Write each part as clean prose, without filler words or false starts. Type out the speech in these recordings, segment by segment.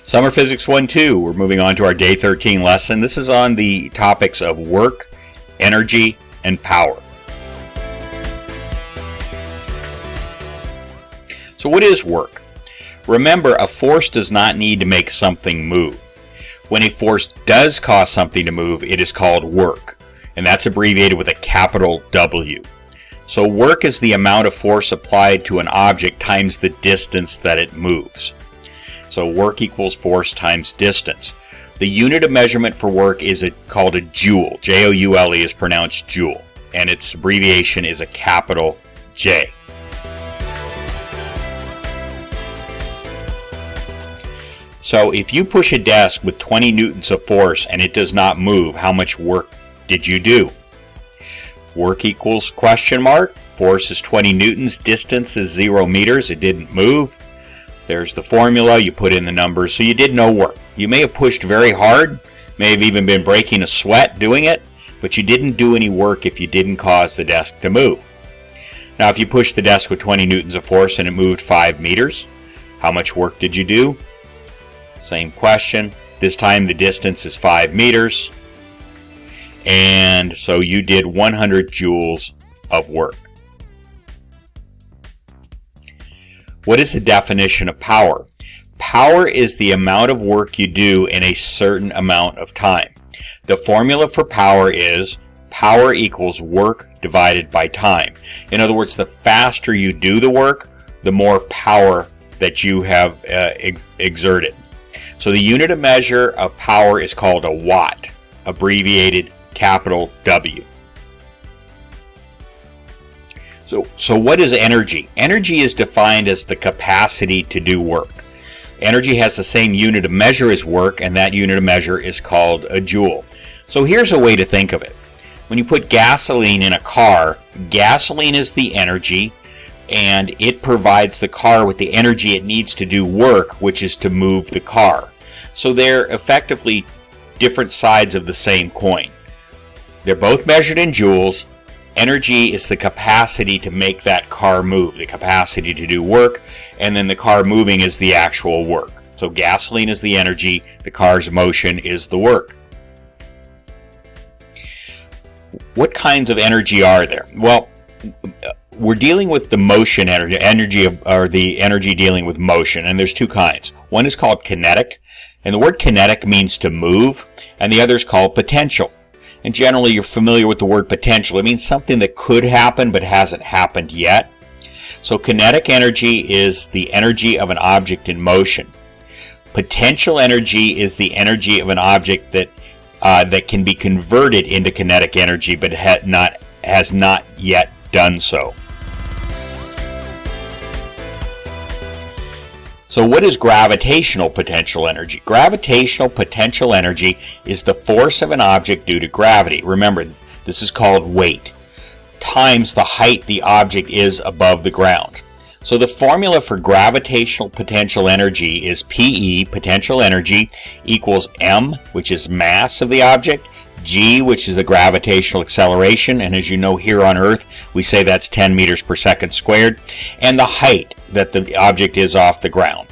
Summer Physics 1-2, we're moving on to our Day 13 lesson. This is on the topics of work, energy, and power. So what is work? Remember, a force does not need to make something move. When a force does cause something to move, it is called work, and that's abbreviated with a capital W. So work is the amount of force applied to an object times the distance that it moves. So work equals force times distance. The unit of measurement for work is called a joule. Joule is pronounced joule, and its abbreviation is a capital J. So if you push a desk with 20 newtons of force and it does not move, how much work did you do? Work equals question mark. Force is 20 newtons. Distance is 0 meters. It didn't move. There's the formula. You put in the numbers. So you did no work. You may have pushed very hard, may have even been breaking a sweat doing it, but you didn't do any work if you didn't cause the desk to move. Now if you pushed the desk with 20 newtons of force and it moved 5 meters, how much work did you do? Same question. This time the distance is 5 meters. And so you did 100 joules of work. What is the definition of power? Power is the amount of work you do in a certain amount of time. The formula for power is power equals work divided by time. In other words, the faster you do the work, the more power that you have exerted. So the unit of measure of power is called a watt, abbreviated capital W. So what is energy? Energy is defined as the capacity to do work. Energy has the same unit of measure as work, and that unit of measure is called a joule. So here's a way to think of it. When you put gasoline in a car, gasoline is the energy, and it provides the car with the energy it needs to do work, which is to move the car. So they're effectively different sides of the same coin. They're both measured in joules. Energy is the capacity to make that car move, the capacity to do work, and then the car moving is the actual work. So gasoline is the energy, the car's motion is the work. What kinds of energy are there? Well, we're dealing with the motion energy, or the energy dealing with motion, and there's two kinds. One is called kinetic, and the word kinetic means to move, and the other is called potential. And generally you're familiar with the word potential. It means something that could happen but hasn't happened yet. So kinetic energy is the energy of an object in motion. Potential energy is the energy of an object that can be converted into kinetic energy but has not yet done so. So what is gravitational potential energy? Gravitational potential energy is the force of an object due to gravity. Remember, this is called weight, times the height the object is above the ground. So the formula for gravitational potential energy is PE, potential energy, equals M, which is mass of the object, G, which is the gravitational acceleration, and as you know here on Earth, we say that's 10 meters per second squared, and the height that the object is off the ground.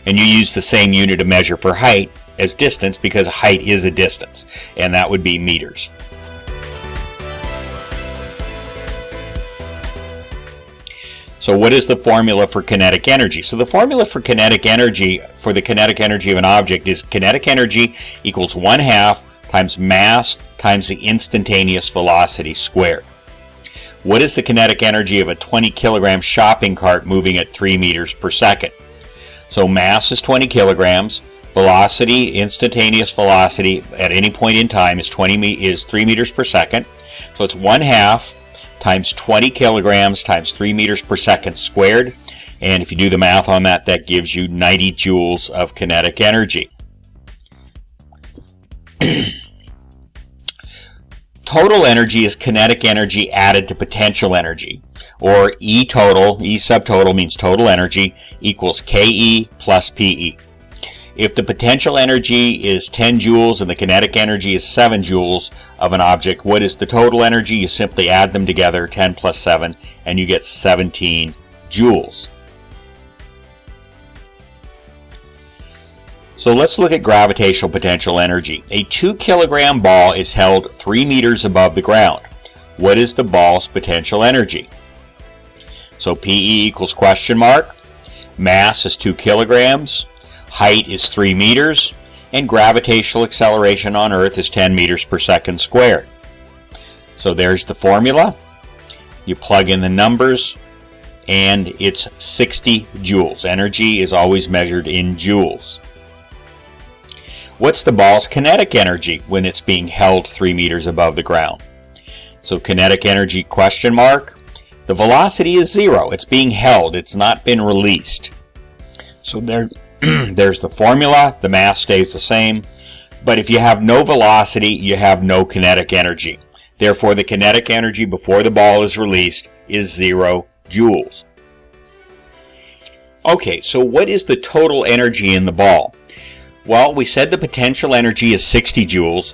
And you use the same unit of measure for height as distance because height is a distance, and that would be meters. So what is the formula for kinetic energy? So the formula for kinetic energy, for the kinetic energy of an object, is kinetic energy equals 1/2 times mass times the instantaneous velocity squared. What is the kinetic energy of a 20 kilogram shopping cart moving at 3 meters per second? So mass is 20 kilograms, velocity, instantaneous velocity at any point in time is 3 meters per second. So it's 1/2 times 20 kilograms times 3 meters per second squared. And if you do the math on that, that gives you 90 joules of kinetic energy. Total energy is kinetic energy added to potential energy, or E total, E subtotal means total energy, equals KE plus PE. If the potential energy is 10 joules and the kinetic energy is 7 joules of an object, what is the total energy? You simply add them together, 10 plus 7, and you get 17 joules. So let's look at gravitational potential energy. A 2-kilogram ball is held 3 meters above the ground. What is the ball's potential energy? So PE equals question mark. Mass is 2 kilograms. Height is 3 meters. And gravitational acceleration on Earth is 10 meters per second squared. So there's the formula. You plug in the numbers, and it's 60 joules. Energy is always measured in joules. What's the ball's kinetic energy when it's being held 3 meters above the ground? So kinetic energy question mark. The velocity is 0. It's being held. It's not been released. So there's the formula. The mass stays the same. But if you have no velocity, you have no kinetic energy. Therefore, the kinetic energy before the ball is released is 0 joules. Okay, so what is the total energy in the ball? Well, we said the potential energy is 60 joules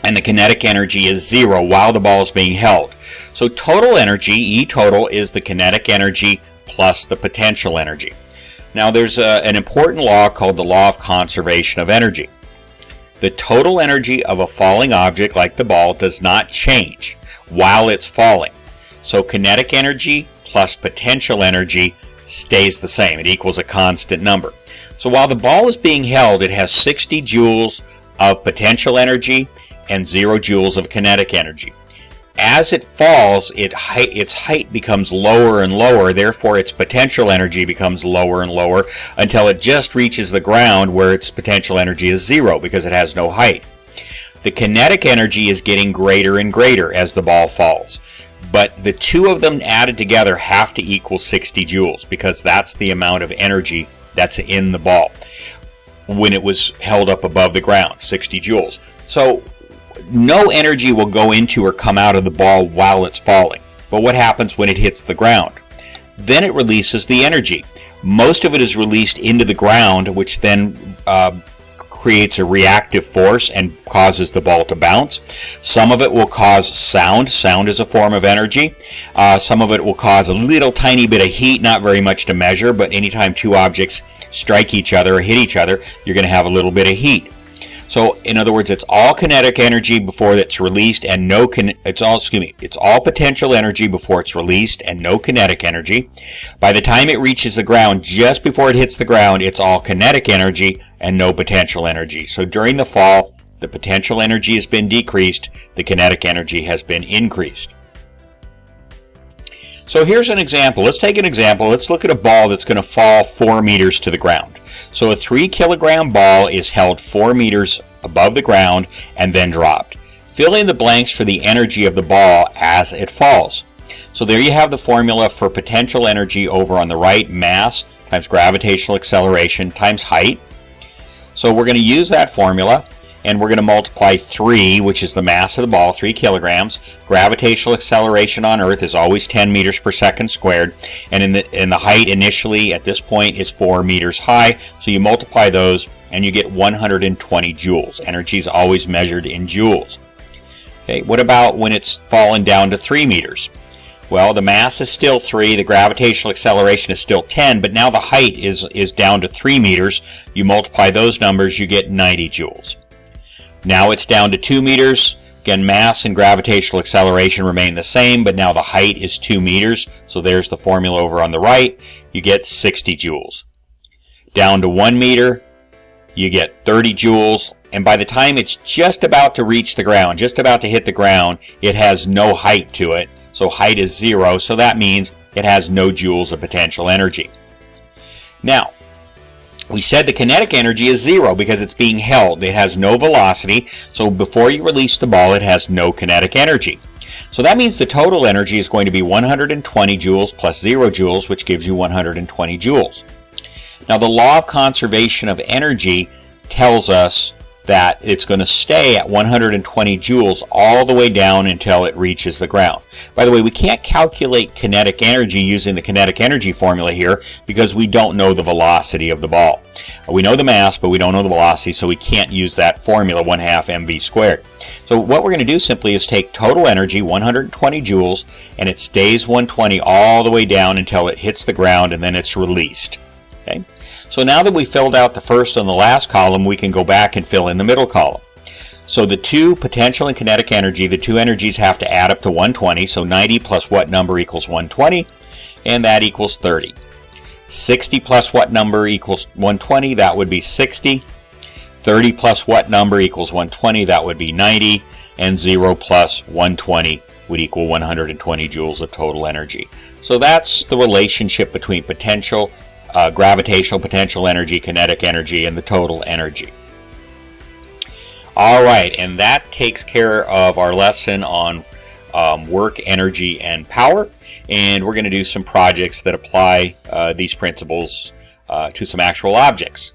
and the kinetic energy is 0 while the ball is being held. So total energy, E total, is the kinetic energy plus the potential energy. Now there's an important law called the law of conservation of energy. The total energy of a falling object like the ball does not change while it's falling. So kinetic energy plus potential energy stays the same. It equals a constant number. So while the ball is being held, it has 60 joules of potential energy and 0 joules of kinetic energy. As it falls, its height becomes lower and lower, therefore its potential energy becomes lower and lower until it just reaches the ground where its potential energy is 0 because it has no height. The kinetic energy is getting greater and greater as the ball falls, but the two of them added together have to equal 60 joules because that's the amount of energy that's in the ball when it was held up above the ground, 60 joules. So no energy will go into or come out of the ball while it's falling. But what happens when it hits the ground? Then it releases the energy. Most of it is released into the ground, which then creates a reactive force and causes the ball to bounce. Some of it will cause sound. Sound is a form of energy. Some of it will cause a little tiny bit of heat, not very much to measure, but anytime two objects strike each other or hit each other, you're going to have a little bit of heat. So, in other words, it's all kinetic energy before it's released, and it's all potential energy before it's released, and no kinetic energy. By the time it reaches the ground, just before it hits the ground, it's all kinetic energy and no potential energy. So during the fall, the potential energy has been decreased, the kinetic energy has been increased. So here's an example. Let's take an example. Let's look at a ball that's going to fall 4 meters to the ground. So a 3-kilogram ball is held 4 meters above the ground and then dropped. Fill in the blanks for the energy of the ball as it falls. So there you have the formula for potential energy over on the right, mass times gravitational acceleration times height. So we're going to use that formula, and we're going to multiply 3, which is the mass of the ball, 3 kilograms. Gravitational acceleration on Earth is always 10 meters per second squared, and in the height initially at this point is 4 meters high. So you multiply those, and you get 120 joules. Energy is always measured in joules. Okay, what about when it's fallen down to 3 meters? Well, the mass is still 3, the gravitational acceleration is still 10, but now the height is down to 3 meters. You multiply those numbers, you get 90 joules. Now it's down to 2 meters. Again, mass and gravitational acceleration remain the same, but now the height is 2 meters. So there's the formula over on the right. You get 60 joules. Down to 1 meter, you get 30 joules. And by the time it's just about to reach the ground, just about to hit the ground, it has no height to it. So height is 0, so that means it has no joules of potential energy. Now, we said the kinetic energy is 0 because it's being held. It has no velocity, so before you release the ball, it has no kinetic energy. So that means the total energy is going to be 120 joules plus 0 joules, which gives you 120 joules. Now, the law of conservation of energy tells us that it's going to stay at 120 joules all the way down until it reaches the ground. By the way, we can't calculate kinetic energy using the kinetic energy formula here because we don't know the velocity of the ball. We know the mass, but we don't know the velocity, so we can't use that formula, 1/2 mv squared. So what we're going to do simply is take total energy, 120 joules, and it stays 120 all the way down until it hits the ground and then it's released. Okay? So now that we filled out the first and the last column, we can go back and fill in the middle column. So the two potential and kinetic energy, the two energies have to add up to 120. So 90 plus what number equals 120? And that equals 30. 60 plus what number equals 120? That would be 60. 30 plus what number equals 120? That would be 90. And 0 plus 120 would equal 120 joules of total energy. So that's the relationship between potential, gravitational potential energy, kinetic energy, and the total energy. All right, and that takes care of our lesson on work, energy, and power. And we're going to do some projects that apply these principles to some actual objects.